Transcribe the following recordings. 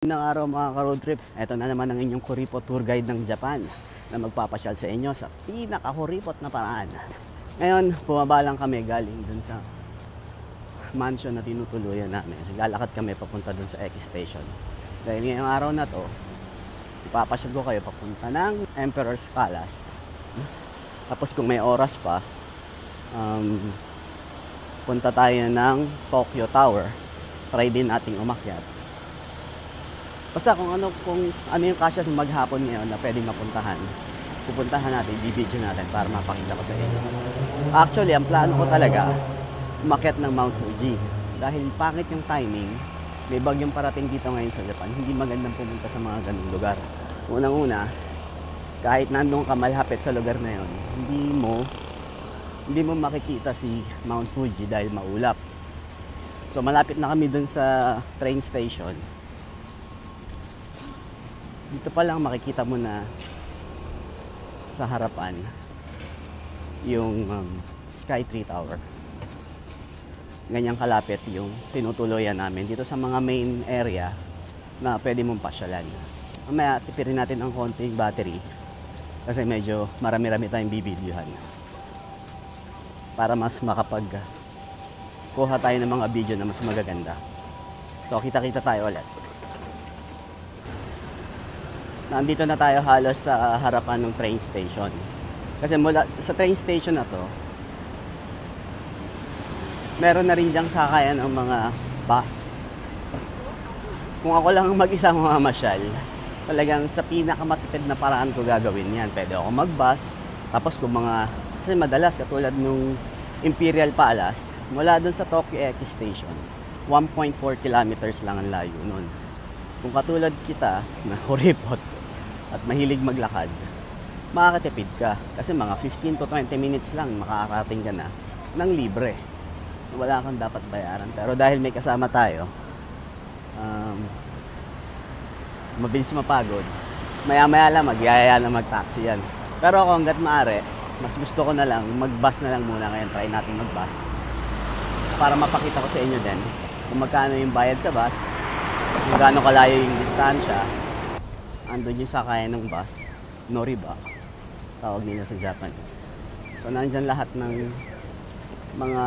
Ng araw mga ka-road trip, ito na naman ang inyong kuripot tour guide ng Japan na magpapasyal sa inyo sa pinaka-kuripot na paraan. Ngayon, bumaba lang kami galing dun sa mansion na tinutuluyan namin. Lalakad kami papunta dun sa X station. Dahil ngayong araw na to, ipapasyal ko kayo papunta ng Emperor's Palace. Tapos kung may oras pa, punta tayo ng Tokyo Tower. Try din nating umakyat. Basta kung ano yung kasya sa maghapon ngayon na pwedeng mapuntahan, pupuntahan natin, i-video natin para mapakita ko sa inyo. Actually, ang plano ko talaga, umakyat ng Mount Fuji. Dahil pangit yung timing, may bagyong parating dito ngayon sa Japan, hindi magandang pumunta sa mga ganung lugar. Unang-una, kahit nandun ka malapit sa lugar na yun, hindi mo makikita si Mount Fuji dahil maulap. So malapit na kami dun sa train station. Dito pa lang makikita mo na sa harapan yung Sky Tree Tower. Ganyang kalapit yung tinutuluyan namin dito sa mga main area na pwede mong pasyalan. Mamaya tipirin natin ang konting battery kasi medyo marami-rami tayong bibidyohan para mas kuha tayo ng mga video na mas magaganda. So kita-kita tayo ulit. Nandito na tayo halos sa harapan ng train station. Kasi mula sa train station na to, meron na rin diyang sakayan ng mga bus. Kung ako lang mag-isa mamamasyal, talagang sa pinakamatipid na paraan ko gagawin yan. Pwede ako mag-bus, tapos kasi madalas katulad nung Imperial Palace, mula dun sa Tokyo X Station, 1.4 kilometers lang ang layo nun. Kung katulad kita na kuripot at mahilig maglakad, makakatipid ka kasi mga 15 to 20 minutes lang makakarating ka na ng libre. Wala kang dapat bayaran. Pero dahil may kasama tayo, mabilis mapagod, maya-maya lang magyayaya na mag-taxi yan. Pero ako hanggat maaari, mas gusto ko na lang mag-bus na lang muna. Ngayon try natin mag-bus para mapakita ko sa inyo din kung magkano yung bayad sa bus, kung gaano kalayo yung distansya. Andun yung sakayan ng bus, Noriba, tawag nila sa Japanese. So nandyan lahat ng mga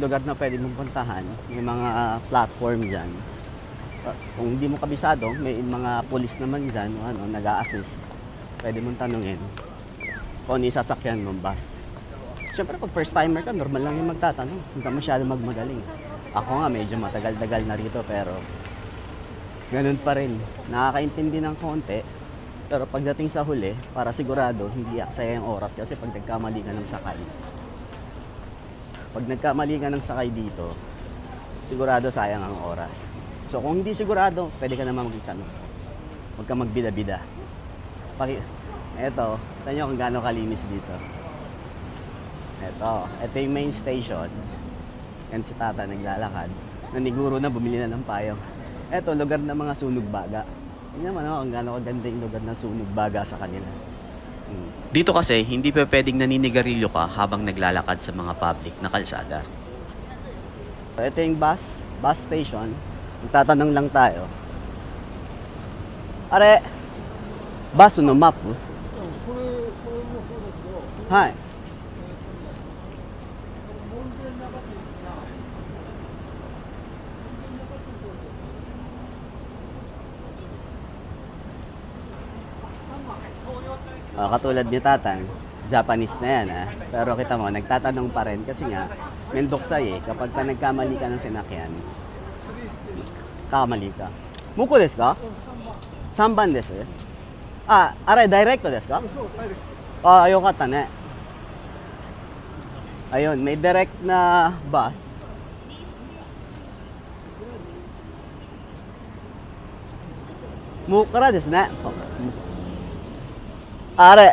lugar na pwede mong puntahan. May mga platform dyan. Kung hindi mo kabisado, may mga police naman dyan, nag-a-assist. Pwede mong tanungin kung ano yung sasakyan ng bus. Siyempre pag first timer ka, normal lang yung magtatanong. Hindi ka masyado magmagaling. Ako nga medyo matagal-tagal na rito pero ganun pa rin. Nakakaintindi ng konti. Pero pagdating sa huli, para sigurado, hindi aksaya yung oras kasi pag nagkamali ka ng sakay. Pag nagkamali ka ng sakay dito, sigurado sayang ang oras. So kung hindi sigurado, pwede ka naman mag-tanong. Huwag ka magbida-bida. Eto, tignan nyo kung gaano kalinis dito. Ito yung main station. Yan si tata naglalakad. Naniguro na, bumili na ng payong. Eto, lugar ng mga sunog baga. Tingnan naman kung gaano kaganda yung lugar ng sunog baga sa kanila. Dito kasi, hindi pa pwedeng naninigarilyo ka habang naglalakad sa mga public na kalsada. So, ito yung bus station. Magtatanong lang tayo. Are, bus no map? Hai. Katulad ni Tatan, Japanese na yan pero kita mo, nagtatanong pa rin kasi nga, mendoksay kapag nagkamali ka ng sinakyan, kamali ka. Muko desu ka? 3番です。あれダイレクトですか? Yokatta ne. Ayun, may direct na bus. Mukara desu ne. Are.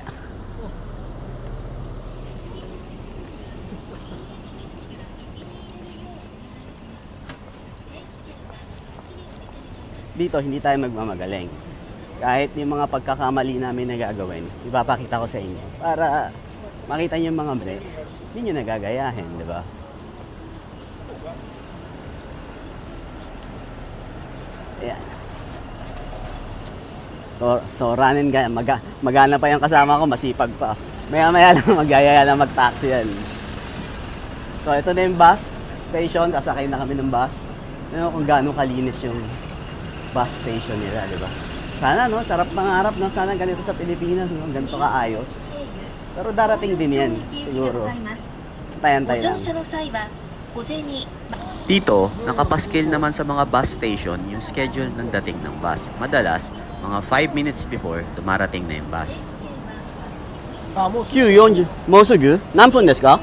Dito hindi tayo magmamagaling. Kahit yung mga pagkakamali namin na gagawin, ipapakita ko sa inyo para makita niyo yung mga mali. Hindi nyo nagagayahin, di ba? Ayan. So running ka, magana pa yung kasama ko, masipag pa. Maya-maya lang magyayaya na mag-taxi yan. So ito na yung bus station, sasakay na kami ng bus. Ano kung gaano kalinis yung bus station nila, di ba? Sana no, sarap mangarap no, sana ganito sa Pilipinas, no, ganito kaayos. Pero darating din yan, siguro. Antay-antay lang. Dito, nakapaskil naman sa mga bus station yung schedule ng dating ng bus. Madalas, mga 5 minutes before, dumarating na yung bus. 9:40、もうすぐ何分ですか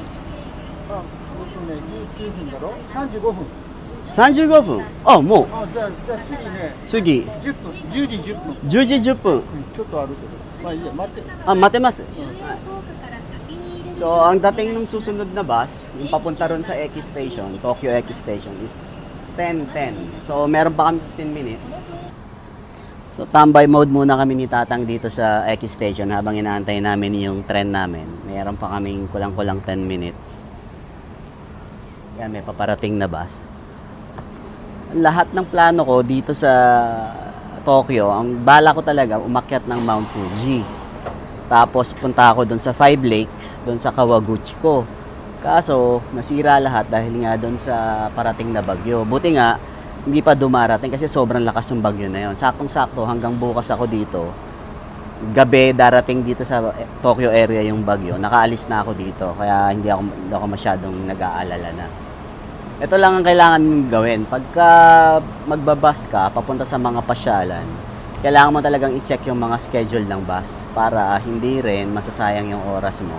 19分だろ ?35 分。 35分。あ、もうじゃあ次ね、次10時10分。 10時10分。ちょっとあるけど。まあいいや、待って。Ah, matemas. So, ang dating ng susunod na bus, yung papunta ron sa Eki Station, Tokyo Eki Station, is 10:10. So, meron pa kami 15 minutes. So, tambay mode muna kami ni Tatang dito sa Eki Station habang inaantay namin yung tren namin. Meron pa kaming kulang-kulang 10 minutes. Yan, may paparating na bus. Lahat ng plano ko dito sa Tokyo, ang bala ko talaga, umakyat ng Mount Fuji. Tapos punta ako doon sa Five Lakes, doon sa Kawaguchi ko. Kaso, nasira lahat dahil nga doon sa parating na bagyo. Buti nga, hindi pa dumarating kasi sobrang lakas ng bagyo na yon. Saktong-sakto, hanggang bukas ako dito. Gabi, darating dito sa Tokyo area yung bagyo. Nakaalis na ako dito, kaya hindi ako masyadong nag-aalala na. Ito lang ang kailangan mong gawin. Pagka magbabas ka, papunta sa mga pasyalan, kailangan mo talagang i-check yung mga schedule ng bus para hindi rin masasayang yung oras mo.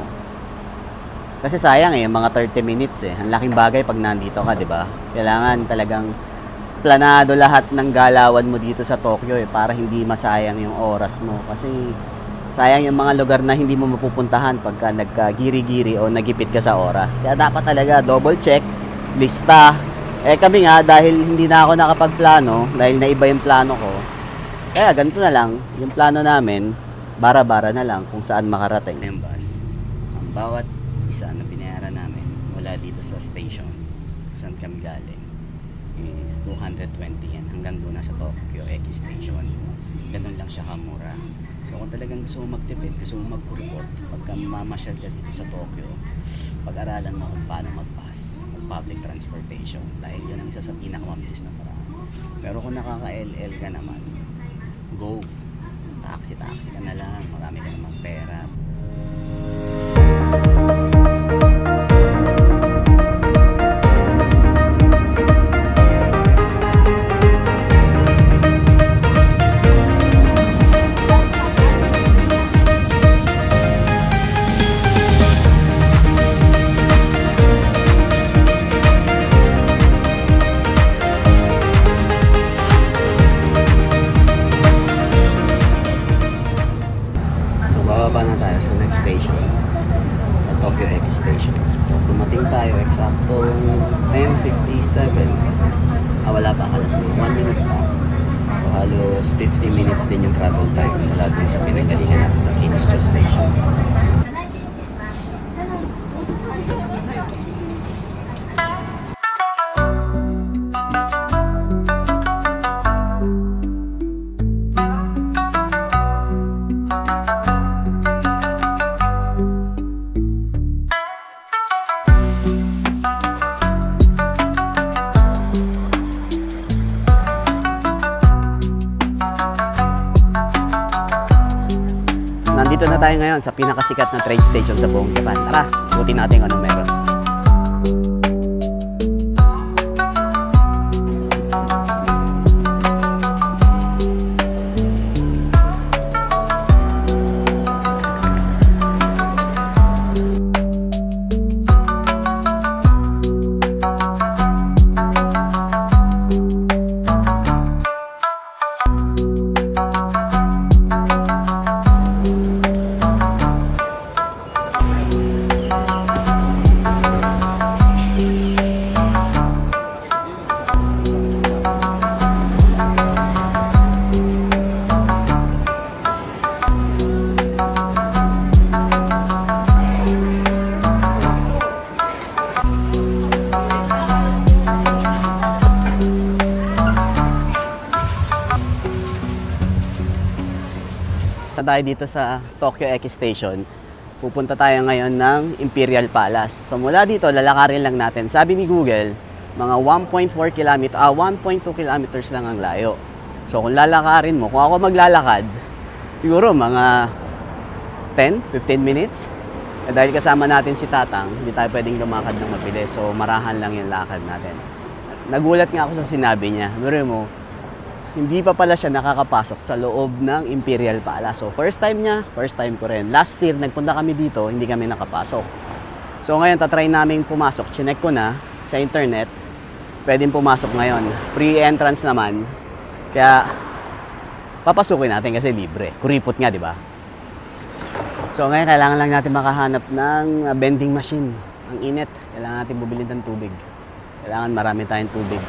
Kasi sayang yung mga 30 minutes Ang laking bagay pag nandito ka, 'di ba? Kailangan talagang planado lahat ng galawan mo dito sa Tokyo para hindi masayang yung oras mo. Kasi sayang yung mga lugar na hindi mo mapupuntahan pagka nagkagiri-giri o nagipit ka sa oras. Kaya dapat talaga double check, lista. Kami nga dahil hindi na ako nakapagplano, dahil naiba yung plano ko. Kaya ganito na lang, yung plano namin, bara-bara na lang kung saan makarating yung bus. Ang bawat isa na binayaran namin mula dito sa station, saan kami galing, is 220 yan hanggang doon sa Tokyo Eki Station. Ganun lang siya kamura. So kung talagang gusto mo magtipid, gusto mo magkuripot, pagka mamasyal ka dito sa Tokyo, pag-aralan mo kung paano mag-bus, mag-public transportation, dahil yun ang isa sa pinakamabilis na paraan. Pero kung nakaka-LL ka naman, go, taxi ka na lang, marami ka namang pera. Bababa na tayo sa next station, sa Tokyo Eki Station. So dumating tayo eksakto 10:57. Wala pa, alas 1 minute pa. So halos 50 minutes din yung travel time mula dun sa pinagalingan natin sa Kinsho Station. Nandito na tayo ngayon sa pinakasikat na train station sa buong Japan. Tara, ikutin natin kung anong meron. Tayo dito sa Tokyo Eki Station. Pupunta tayo ngayon ng Imperial Palace. So mula dito, lalakarin lang natin. Sabi ni Google, mga 1.2 kilometers lang ang layo. So kung lalakarin mo, kung ako maglalakad, siguro mga 10-15 minutes. Eh, dahil kasama natin si Tatang, hindi tayo pwedeng lumakad ng mabilis. So marahan lang yung lakad natin. Nagulat nga ako sa sinabi niya. Miro mo, hindi pa pala siya nakakapasok sa loob ng Imperial Palace. So first time niya, first time ko rin. Last year, nagpunta kami dito, hindi kami nakapasok. So ngayon, tatry namin pumasok. Chinek ko na sa internet, pwedeng pumasok ngayon. Free entrance naman. Kaya, papasukin natin kasi libre. Kuripot nga, di ba? So ngayon, kailangan lang natin makahanap ng vending machine. Ang init. Kailangan natin bumili ng tubig. Kailangan marami tayong tubig.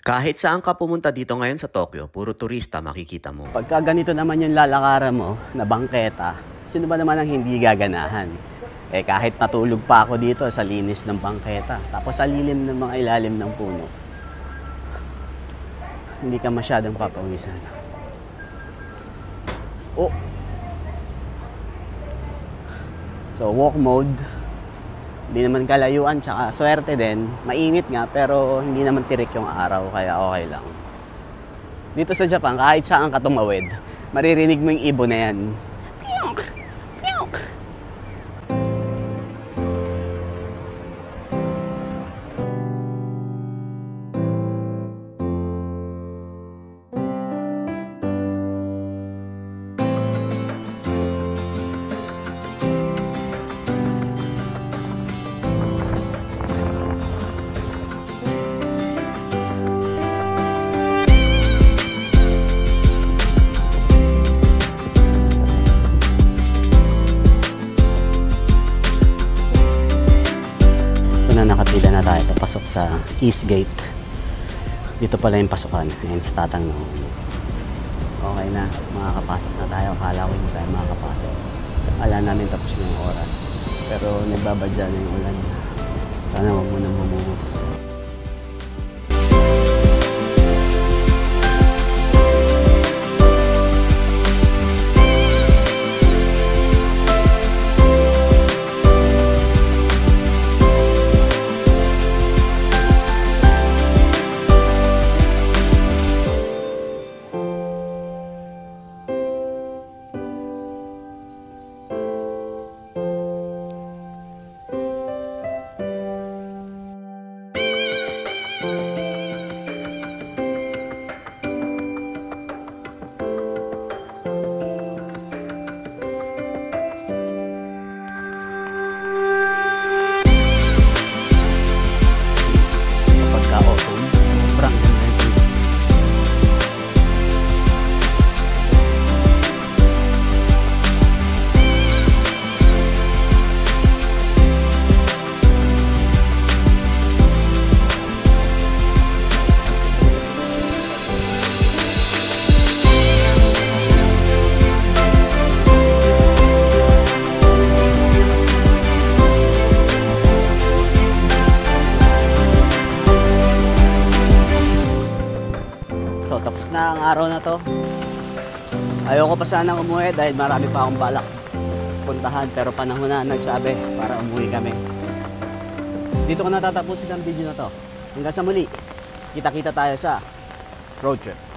Kahit saan ka pumunta dito ngayon sa Tokyo, puro turista makikita mo. Pagka ganito naman yung lalakaran mo na bangketa, sino ba naman ang hindi gaganahan? Eh kahit natulog pa ako dito sa linis ng bangketa, tapos sa lilim ng mga ilalim ng puno, hindi ka masyadong papawisan. Oh! So walk mode. Hindi naman kalayuan, tsaka swerte din. Mainit nga, pero hindi naman tirik yung araw, kaya okay lang. Dito sa Japan, kahit saan ka tumawid, maririnig mo yung ibon na yan. Piyok! Piyok! Nakapila na tayo papasok sa East Gate. Dito pala yung pasukan. Ayan sa Tatang na. Okay na, makakapasok na tayo. Akala ko hindi tayo makakapasok. Akala namin tapos na yung oras. Pero nagbabadya na yung ulan. Sana huwag mo nang bumuhos. Tapos na ang araw na to. Ayoko pa sanang umuwi dahil marami pa akong balak puntahan, pero panahon na nagsabi para umuwi kami. Dito ko natatapusin ang video na to. Hanggang sa muli, kita-kita tayo sa road trip.